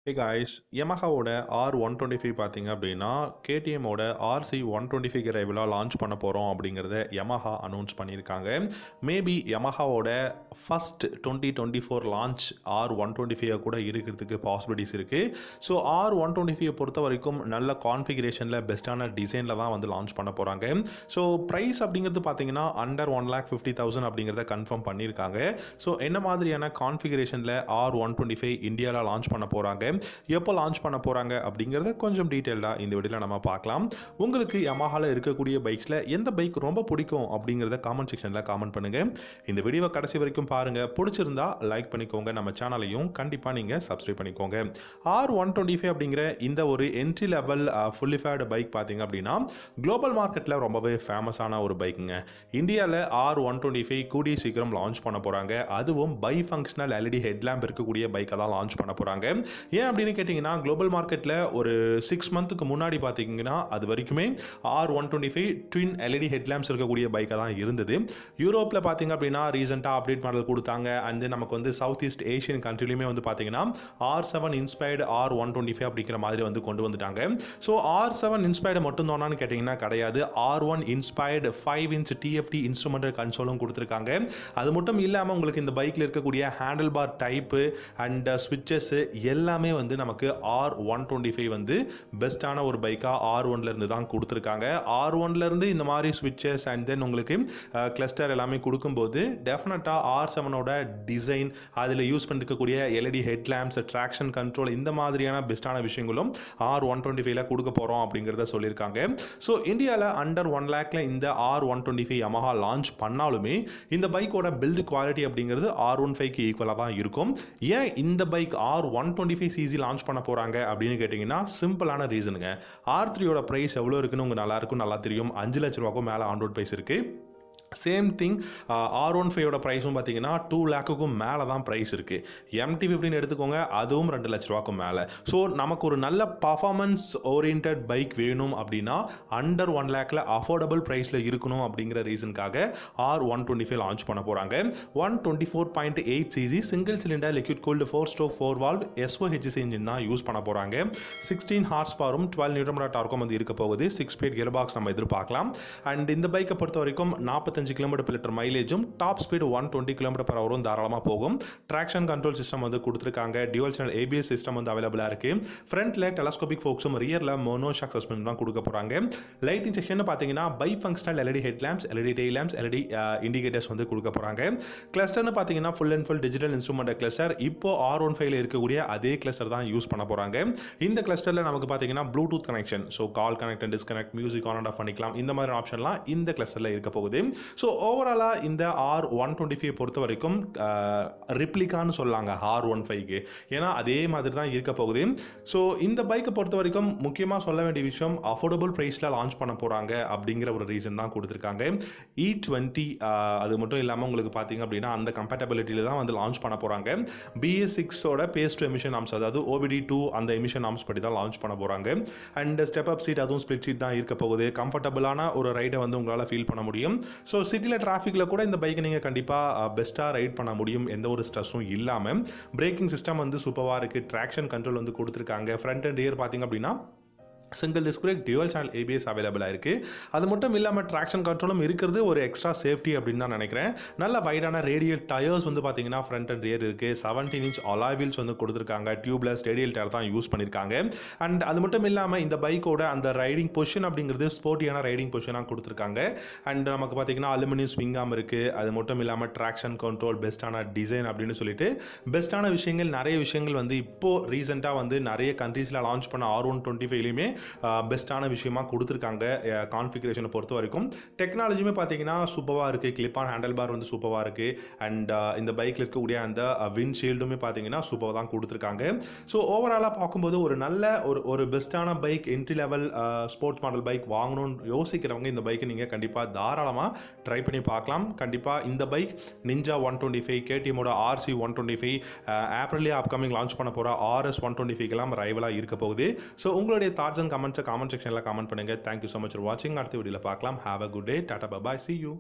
Hey guys, Yamahaவோட R125 பார்த்தீங்க அப்படின்னா KTMோட RC125 ரைவலாக launch பண்ண போகிறோம் அப்படிங்கிறத Yamaha அனௌன்ஸ் பண்ணியிருக்காங்க. மேபி Yamahaவோட ஃபஸ்ட் 2024 லான்ச் R125 கூட இருக்கிறதுக்கு பாசிபிலிட்டிஸ் இருக்குது. ஸோ R125 பொறுத்த வரைக்கும் நல்ல கான்ஃபிகரேஷனில் பெஸ்ட்டான டிசைனில் தான் வந்து லான்ச் பண்ண போகிறாங்க. ஸோ ப்ரைஸ் அப்படிங்கிறது பார்த்தீங்கன்னா அண்டர் 1,50,000 அப்படிங்கிறத கன்ஃபார்ம் பண்ணியிருக்காங்க. ஸோ என்ன மாதிரியான கான்ஃபிகரேஷனில் R125 இந்தியாவில் லான்ச் பண்ண போகிறாங்க, எப்போ லான்ச் பண்ண போகிறாங்க அப்படிங்கிறத கொஞ்சம் டீட்டெயிலாக இந்த வீடியோவில் நம்ம பார்க்கலாம். உங்களுக்கு Yamahaவில் இருக்கக்கூடிய பைக்ஸில் எந்த பைக் ரொம்ப பிடிக்கும் அப்படிங்கிறத காமெண்ட் செக்ஷனில் காமெண்ட் பண்ணுங்கள். இந்த வீடியோவை கடைசி வரைக்கும் பாருங்கள். பிடிச்சிருந்தா லைக் பண்ணிக்கோங்க. நம்ம சேனலையும் கண்டிப்பாக நீங்கள் சப்ஸ்கிரைப் பண்ணிக்கோங்க. R125 அப்படிங்கிற இந்த ஒரு என்ட்ரி லெவல் ஃபுல்லிஃபைடு பைக் பார்த்தீங்க அப்படின்னா குளோபல் மார்க்கெட்டில் ரொம்பவே ஃபேமஸான ஒரு பைக்குங்க. இந்தியாவில் R125 கூடிய சீக்கிரம் லான்ச் பண்ண போகிறாங்க. அதுவும் பை ஃபங்க்ஷனல் எல்இடி ஹெட்லாம்ப் இருக்கக்கூடிய பைக்கை தான் லான்ச் பண்ண போகிறாங்க. ஏன் அப்படின்னு கேட்டிங்கன்னா குளோபல் மார்க்கெட்டில் ஒரு 6 மந்த்துக்கு முன்னாடி பார்த்தீங்கன்னா அது வரைக்குமே R125 ட்வின் எல்இடி ஹெட்லாம்ப்ஸ் இருக்கக்கூடிய பைக்காக தான் இருந்தது. யூரோப்பில் பார்த்தீங்க அப்படின்னா ரீசெண்டாக அப்டேட் மாடல் கொடுத்தாங்க. அண்ட் நமக்கு வந்து சவுத் ஈஸ்ட் ஏஷியன் கண்ட்ரிலையுமே வந்து பார்த்தீங்கன்னா R7 இன்ஸ்பயர்டு R125 அப்படிங்கிற மாதிரி வந்து கொண்டு வந்துட்டாங்க. ஸோ R7 இன்ஸ்பயர்டு மட்டும் தானான்னு கேட்டிங்கன்னா கிடையாது. R1 inspired 5 inch TFT instrumental கன்சோலும் கொடுத்துருக்காங்க. அது மட்டும் இல்லாமல் உங்களுக்கு இந்த பைக்கில் இருக்கக்கூடிய ஹேண்டில் பார் டைப்பு அண்ட் ஸ்விட்சஸ் எல்லாமே வந்து நமக்கு R125 வந்து பெஸ்ட்டான ஒரு பைக்காக R1லேருந்து தான் கொடுத்துருக்காங்க. R1லேருந்து இந்த மாதிரி ஸ்விட்சஸ் அண்ட் தென் உங்களுக்கு கிளஸ்டர் எல்லாமே கொடுக்கும்போது டெஃபினட்டாக R7ஓட டிசைன், அதில் யூஸ் பண்ணிருக்கக்கூடிய எல்இடி ஹெட்லாம்ப்ஸ், ட்ராக்ஷன் கண்ட்ரோல், இந்த மாதிரியான பெஸ்ட்டான விஷயங்களும் R125ல கொடுக்க போகிறோம் அப்படிங்கிறத சொல்லியிருக்காங்க. ஸோ இந்தியாவில் அண்டர் 1 லேக்கில் இந்த R125 Yamaha லான்ச் பண்ணாலுமே இந்த பைக்கோட பில்டு குவாலிட்டி அப்படிங்கிறது R15க்கு ஈக்குவலாக தான் இருக்கும். ஏன் இந்த பைக் R125 சிசி லான்ச் பண்ண போகிறாங்க அப்படின்னு கேட்டிங்கன்னா சிம்பிளான ரீசனுங்க. R3யோட ப்ரைஸ் எவ்வளோ இருக்குன்னு உங்களுக்கு நல்லா தெரியும். 5 லட்ச ரூபாய்க்கும் மேலே ஆன் ரோட் ப்ரைஸ் இருக்குது. சேம் திங் R15யோட ப்ரைஸும் பார்த்தீங்கன்னா 2 லேக்குக்கும் மேலே தான் ப்ரைஸ் இருக்குது. MT15 எடுத்துக்கோங்க, அதுவும் 2 லட்ச ரூபாய்க்கும் மேலே. ஸோ நமக்கு ஒரு நல்ல பர்ஃபார்மன்ஸ் ஓரியன்ட் பைக் வேணும் அப்படின்னா அண்டர் 1 லேக்கில் அஃபோர்டபுள் ப்ரைஸில் இருக்கணும் அப்படிங்கிற ரீசனுக்காக R125 லான்ச் பண்ண போகிறாங்க. 124.8 CC single cylinder liquid cooled 4-stroke 4 valve SOHC engine தான் யூஸ் பண்ண போகிறாங்க. 16 ஹார்ஸ் பவரும் 12 நியூட்டன் டார்க்கும் வந்து இருக்க போகுது. 6 ஸ்பீட் கியர் பாக்ஸ் நம்ம எதிர்பார்க்கலாம். அண்ட் இந்த பைக்கை பொறுத்த வரைக்கும் 45 km/லிட்டர் மைலேஜும் டாப் ஸ்பீடு 120 km/h தாராளமாக போகும். ட்ராக்ஷன் கண்ட்ரோல் சிஸ்டம் வந்து கொடுத்துருக்காங்க. டியூவல் சேனல் ABS சிஸ்டம் வந்து அவைலபிளாக இருக்கு. ஃப்ரண்ட்ல டெலஸ்கோபிக் ஃபோக்ஸும் ரியர்ல மோனோ ஷாக் சஸ்பென்ஷன் தான் கொடுக்க போறாங்க. லைட்டிங் செக்ஷன் பார்த்தீங்கன்னா by functional LED headlamps, LED tail lamps, LED indicators வந்து கொடுக்க போறாங்க. கிளஸ்டர்னு பார்த்தீங்கன்னா full and full digital instrument cluster. இப்போ R15ல இருக்கக்கூடிய அதே கிளஸ்டர் தான் யூஸ் பண்ண போறாங்க. இந்த கிளஸ்டர்ல நமக்கு பார்த்தீங்கன்னா Bluetooth connection, so call connect and disconnect, music on and half பண்ணிக்கலாம். இந்த மாதிரி ஆப்ஷன்லாம் இந்த கிளஸ்டர்ல இருக்க போகுது. ஸோ ஓவராலாக இந்த R125 பொறுத்த வரைக்கும் ரிப்ளிகான்னு சொல்லாங்க R15க்கு. ஏன்னா அதே மாதிரி தான் இருக்க போகுது. ஸோ இந்த பைக்கை பொறுத்த வரைக்கும் முக்கியமாக சொல்ல வேண்டிய விஷயம் அஃபோர்டபுள் ப்ரைஸில் லான்ச் பண்ண போகிறாங்க அப்படிங்கிற ஒரு ரீசன் தான் கொடுத்துருக்காங்க. E20 அது மட்டும் இல்லாமல் உங்களுக்கு பார்த்தீங்க அப்படின்னா அந்த கம்பேட்டபிலிட்டியில் தான் வந்து லான்ச் பண்ண போகிறாங்க. BS6ஓட பேஸ் டு எமிஷன் ஆம்ஸ், அதாவது OBD2 அந்த எமிஷன் ஆம்ஸ் படி தான் லான்ச் பண்ண போகிறாங்க. அண்ட் ஸ்டெப் அப் சீட், அதுவும் ஸ்பிளிட் சீட் தான் இருக்க போகுது. கம்ஃபர்டபுளான ஒரு ரைடை வந்து உங்களால் ஃபீல் பண்ண முடியும். ஸோ சிட்டியில் டிராஃபிக்கில் கூட இந்த பைக்கை நீங்கள் கண்டிப்பாக பெஸ்ட்டாக ரைட் பண்ண முடியும், எந்த ஒரு ஸ்ட்ரெஸ்ஸும் இல்லாமல். பிரேக்கிங் சிஸ்டம் வந்து சூப்பராக இருக்குது. ட்ராக்ஷன் கண்ட்ரோல் வந்து கொடுத்துருக்காங்க. ஃப்ரண்ட் அண்ட் ரியர் பார்த்தீங்க அப்படின்னா single disc brake, dual channel ABS அவைலபிளாக இருக்குது. அது மட்டும் இல்லாமல் ட்ராக்ஷன் கண்ட்ரோலும் இருக்கிறது ஒரு எக்ஸ்ட்ரா சேஃப்டி அப்படின்னு தான் நினைக்கிறேன். நல்ல வைடான ரேடியல் டயர்ஸ் வந்து பார்த்தீங்கன்னா ஃப்ரண்ட் அண்ட் ரியர் இருக்குது. 17 இன்ச் அலாய் வீல்ஸ் வந்து கொடுத்துருக்காங்க. டியூப்லெஸ் ரேடியல் டயர் தான் யூஸ் பண்ணியிருக்காங்க. அண்ட் அது மட்டும் இல்லாமல் இந்த பைக்கோட அந்த ரைடிங் பொசிஷன் அப்படிங்கிறது ஸ்போர்ட்டியான ரைடிங் பொசிஷனாக கொடுத்துருக்காங்க. அண்ட் நமக்கு பார்த்தீங்கன்னா அலுமினியம் ஸ்விங் ஆர்ம் இருக்குது. அது மட்டும் இல்லாமல் ட்ராக்ஷன் கண்ட்ரோல், பெஸ்ட்டான டிசைன் அப்படின்னு சொல்லிட்டு பெஸ்ட்டான விஷயங்கள், நிறைய விஷயங்கள் வந்து இப்போது ரீசெண்டாக வந்து நிறைய கண்ட்ரீஸில் லான்ச் பண்ண R125லையுமே பெஸ்ட்டான விஷயமா கொடுத்துருக்காங்க. கான்ஃபிகரேஷனை பொறுத்த வரைக்கும் டெக்னாலஜியுமே பார்த்தீங்கன்னா சூப்பராக இருக்குது. கிளிப் ஆன் ஹேண்டில் பார் வந்து சூப்பராக இருக்குது. அண்ட் இந்த பைக்கில் இருக்கக்கூடிய அந்த விண்ட் ஷீல்டுமே பார்த்தீங்கன்னா சூப்பராக தான் கொடுத்துருக்காங்க. ஸோ ஓவராலாக பார்க்கும்போது ஒரு நல்ல ஒரு பெஸ்ட்டான bike, entry level sports model bike வாங்கணும்னு யோசிக்கிறவங்க இந்த பைக்கை நீங்கள் கண்டிப்பாக தாராளமாக ட்ரை பண்ணி பார்க்கலாம். கண்டிப்பாக இந்த பைக் Ninja 125, KTMோட RC125, ஏப்ரல்லே அப்கமிங் லான்ச் பண்ண போகிற RS125க்கெல்லாம் ரைவலாக இருக்க போகுது. ஸோ உங்களுடைய தாட்ஸ் அண்ட் கமெண்ட்ஸை காமெண்ட் செக்ஷனில் கமெண்ட் பண்ணுங்கள். தேங்க்யூ ஸோ மச் ஃபார் வாட்சிங். அடுத்த வீடியோவில் பார்க்கலாம். Have a good day. Tata, bye, see you.